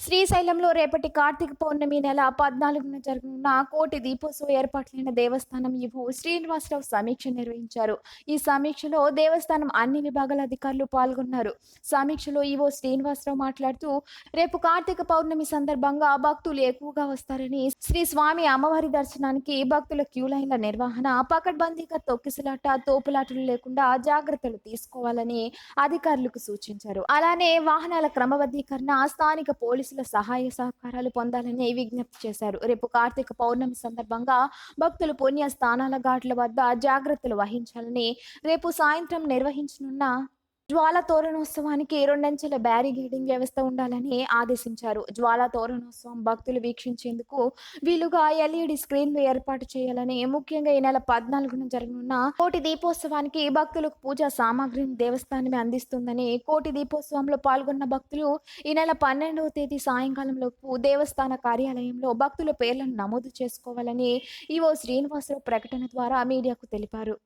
శ్రీశైలంలో రేపటి కార్తీక పౌర్ణమి నెల 14న జరగనున్న కోటి దీపోత్సవ ఏర్పాట్లైన దేవస్థానం ఈవో శ్రీనివాసరావు సమీక్ష నిర్వహించారు. ఈ సమీక్షలో దేవస్థానం అన్ని విభాగాల అధికారులు పాల్గొన్నారు. సమీక్షలో ఈవో శ్రీనివాసరావు మాట్లాడుతూ, రేపు కార్తీక పౌర్ణమి సందర్భంగా భక్తులు ఎక్కువగా వస్తారని, శ్రీ స్వామి అమ్మవారి దర్శనానికి భక్తుల క్యూ లైన్ల నిర్వహణ, పకడ్బందీగా తొక్కిసలాట, తోపులాటలు లేకుండా జాగ్రత్తలు తీసుకోవాలని అధికారులకు సూచించారు. అలానే వాహనాల క్రమబద్ధీకరణ, స్థానిక పోలీసుల సహాయ సహకారాలు పొందాలని విజ్ఞప్తి చేశారు. రేపు కార్తీక పౌర్ణమి సందర్భంగా భక్తులు పుణ్య స్థానాల ఘాట్ల వద్ద జాగ్రత్తలు వహించాలని, రేపు సాయంత్రం నిర్వహించనున్న జ్వాలా తోరణోత్సవానికి రెండంచెల బ్యారిగేడింగ్ వ్యవస్థ ఉండాలని ఆదేశించారు. జ్వాలా తోరణోత్సవం భక్తులు వీక్షించేందుకు వీలుగా ఎల్ఈడి స్క్రీన్లు ఏర్పాటు చేయాలని, ముఖ్యంగా ఈ నెల 14న జరగనున్న కోటి దీపోత్సవానికి భక్తులకు పూజా సామాగ్రిని దేవస్థానమే అందిస్తుందని, కోటి దీపోత్సవంలో పాల్గొన్న భక్తులు ఈ నెల 12వ తేదీ సాయంకాలంలోపు దేవస్థాన కార్యాలయంలో భక్తుల పేర్లను నమోదు చేసుకోవాలని ఈవో శ్రీనివాసరావు ప్రకటన ద్వారా మీడియాకు తెలిపారు.